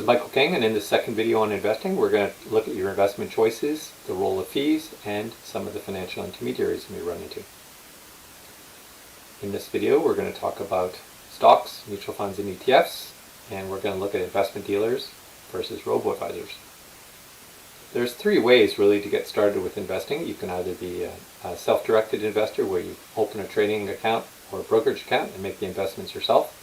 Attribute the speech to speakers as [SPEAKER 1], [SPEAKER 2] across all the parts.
[SPEAKER 1] Michael King, and in the second video on investing, we're going to look at your investment choices, the role of fees, and some of the financial intermediaries you may run into. In this video, we're going to talk about stocks, mutual funds, and ETFs, and we're going to look at investment dealers versus robo-advisors. There's three ways really to get started with investing. You can either be a self-directed investor where you open a trading account or a brokerage account and make the investments yourself.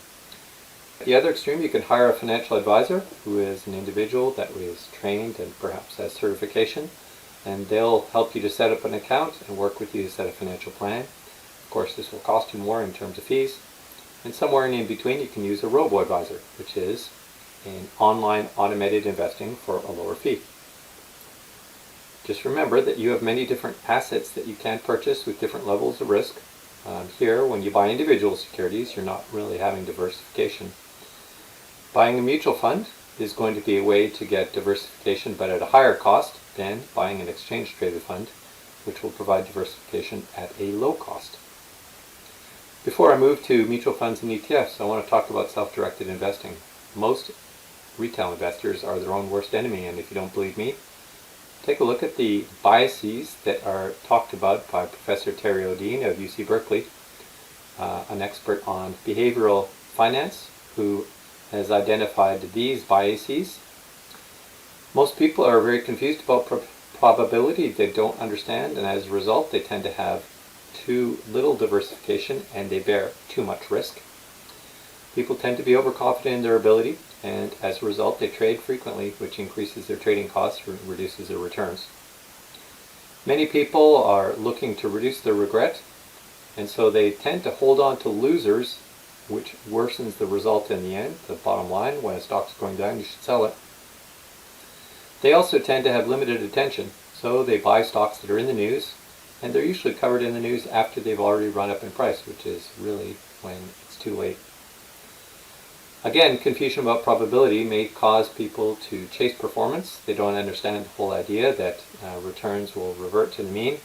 [SPEAKER 1] At the other extreme, you can hire a financial advisor who is an individual that is trained and perhaps has certification, and they'll help you to set up an account and work with you to set a financial plan. Of course, this will cost you more in terms of fees. And somewhere in between, you can use a robo-advisor, which is an online automated investing for a lower fee. Just remember that you have many different assets that you can purchase with different levels of risk. Here, when you buy individual securities, you're not really having diversification. Buying a mutual fund is going to be a way to get diversification, but at a higher cost than buying an exchange-traded fund, which will provide diversification at a low cost. Before I move to mutual funds and ETFs, I want to talk about self-directed investing. Most retail investors are their own worst enemy, and if you don't believe me, take a look at the biases that are talked about by Professor Terry O'Dean of UC Berkeley, an expert on behavioral finance, who has identified these biases. Most people are very confused about probability. They don't understand, and as a result, they tend to have too little diversification and they bear too much risk. People tend to be overconfident in their ability, and as a result, they trade frequently, which increases their trading costs and reduces their returns. Many people are looking to reduce their regret, and so they tend to hold on to losers, which worsens the result in the end. The bottom line, when a stock's going down, you should sell it. They also tend to have limited attention, so they buy stocks that are in the news, and they're usually covered in the news after they've already run up in price, which is really when it's too late. Again, confusion about probability may cause people to chase performance. They don't understand the whole idea that returns will revert to the mean,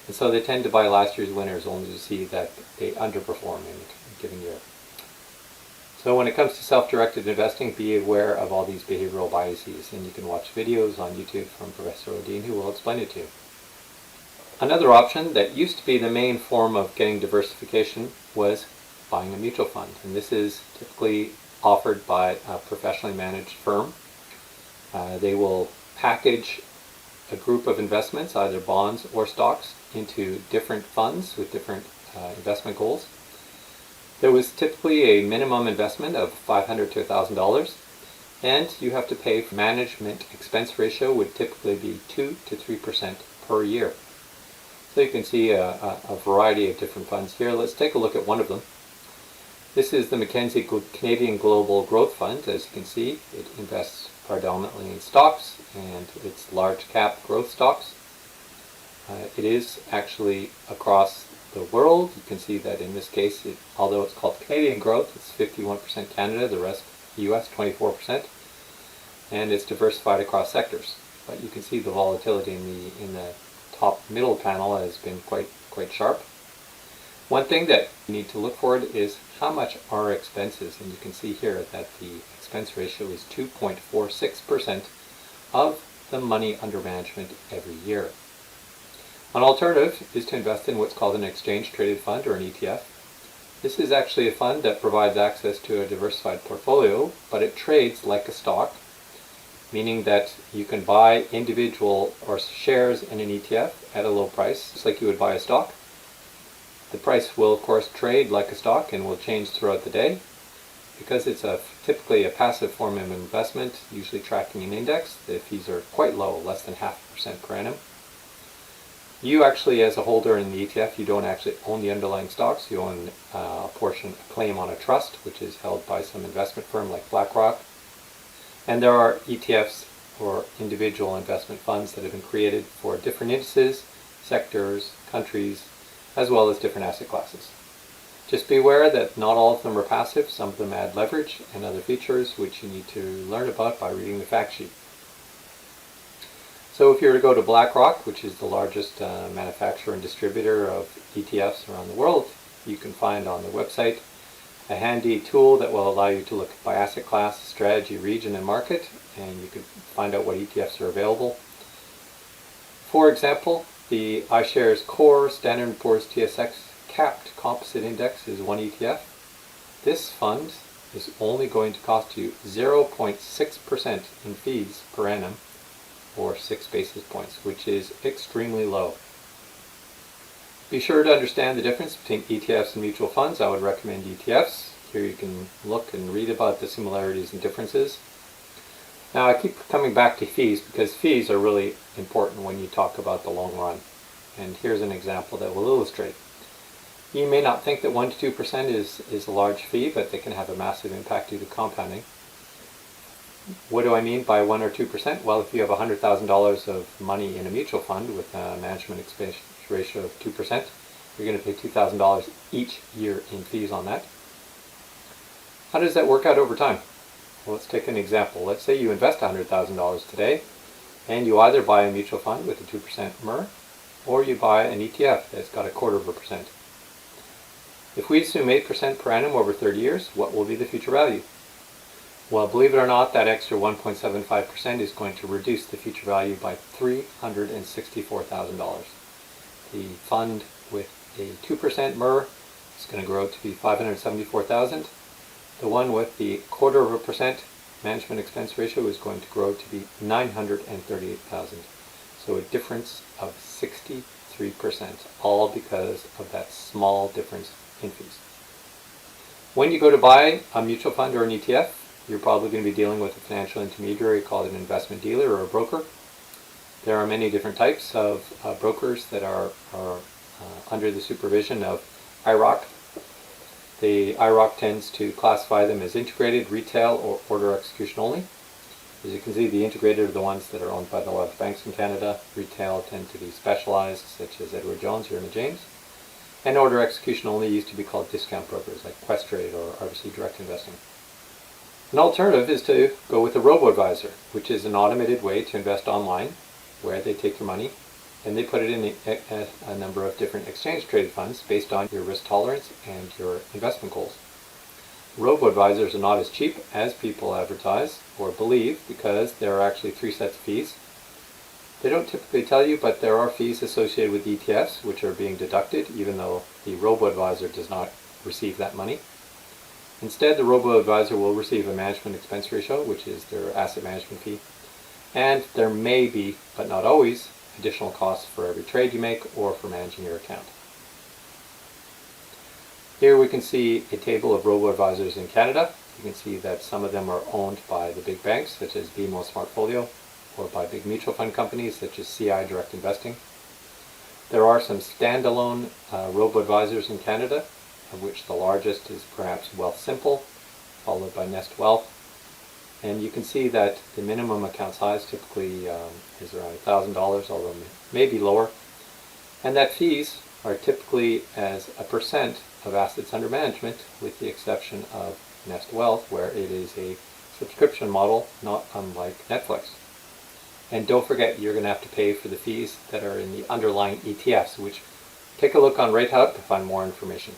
[SPEAKER 1] and so they tend to buy last year's winners only to see that they underperform in a given year. So when it comes to self-directed investing, be aware of all these behavioral biases, and you can watch videos on YouTube from Professor O'Dean who will explain it to you. Another option that used to be the main form of getting diversification was buying a mutual fund, and this is typically offered by a professionally managed firm. They will package a group of investments, either bonds or stocks, into different funds with different investment goals. There was typically a minimum investment of $500 to $1,000, and you have to pay for management expense ratio would typically be 2 to 3% per year. So you can see a variety of different funds here. Let's take a look at one of them. This is the Mackenzie Canadian Global Growth Fund. As you can see, it invests predominantly in stocks, and it's large cap growth stocks. It is actually across the world. You can see that in this case, although it's called Canadian Growth, it's 51% Canada, the rest US 24%, and it's diversified across sectors. But you can see the volatility in the top middle panel has been quite sharp. One thing that you need to look for is how much are expenses, and you can see here that the expense ratio is 2.46% of the money under management every year. An alternative is to invest in what's called an exchange-traded fund, or an ETF. This is actually a fund that provides access to a diversified portfolio, but it trades like a stock, meaning that you can buy individual or shares in an ETF at a low price, just like you would buy a stock. The price will, of course, trade like a stock and will change throughout the day. Because it's typically a passive form of investment, usually tracking an index, the fees are quite low, less than 0.5% per annum. You actually, as a holder in the ETF, you don't actually own the underlying stocks. You own a claim on a trust, which is held by some investment firm like BlackRock. And there are ETFs, or individual investment funds, that have been created for different indices, sectors, countries, as well as different asset classes. Just be aware that not all of them are passive. Some of them add leverage and other features which you need to learn about by reading the fact sheet. So if you were to go to BlackRock, which is the largest manufacturer and distributor of ETFs around the world, you can find on the website a handy tool that will allow you to look by asset class, strategy, region, and market, and you can find out what ETFs are available. For example, the iShares Core Standard & Poor's TSX Capped Composite Index is one ETF. This fund is only going to cost you 0.6% in fees per annum, or 6 basis points, which is extremely low. Be sure to understand the difference between ETFs and mutual funds. I would recommend ETFs. Here you can look and read about the similarities and differences. Now I keep coming back to fees because fees are really important when you talk about the long run. And here's an example that will illustrate. You may not think that 1 to 2% is a large fee, but they can have a massive impact due to compounding. What do I mean by 1 or 2%? Well, if you have $100,000 of money in a mutual fund with a management expense ratio of 2%, you're going to pay $2,000 each year in fees on that. How does that work out over time? Well, let's take an example. Let's say you invest $100,000 today, and you either buy a mutual fund with a 2% MER, or you buy an ETF that's got 0.25%. If we assume 8% per annum over 30 years, what will be the future value? Well, believe it or not, that extra 1.75% is going to reduce the future value by $364,000. The fund with a 2% MER is going to grow to be $574,000. The one with the 0.25% management expense ratio is going to grow to be $938,000. So a difference of 63%, all because of that small difference in fees. When you go to buy a mutual fund or an ETF, you're probably going to be dealing with a financial intermediary called an investment dealer or a broker. There are many different types of brokers that are under the supervision of IROC. The IROC tends to classify them as integrated, retail, or order execution only. As you can see, the integrated are the ones that are owned by the large banks in Canada. Retail tend to be specialized, such as Edward Jones or Raymond James. And order execution only used to be called discount brokers like Questrade or RBC Direct Investing. An alternative is to go with a robo-advisor, which is an automated way to invest online, where they take your money and they put it in a number of different exchange-traded funds based on your risk tolerance and your investment goals. Robo-advisors are not as cheap as people advertise or believe because there are actually 3 sets of fees. They don't typically tell you, but there are fees associated with ETFs which are being deducted even though the robo-advisor does not receive that money. Instead, the robo-advisor will receive a management expense ratio, which is their asset management fee, and there may be, but not always, additional costs for every trade you make or for managing your account. Here we can see a table of robo-advisors in Canada. You can see that some of them are owned by the big banks, such as BMO Smartfolio, or by big mutual fund companies, such as CI Direct Investing. There are some standalone robo-advisors in Canada, of which the largest is perhaps Wealthsimple, followed by Nest Wealth. And you can see that the minimum account size typically is around $1,000, although it may be lower. And that fees are typically as a percent of assets under management, with the exception of Nest Wealth, where it is a subscription model, not unlike Netflix. And don't forget, you're going to have to pay for the fees that are in the underlying ETFs, which take a look on RateHub to find more information.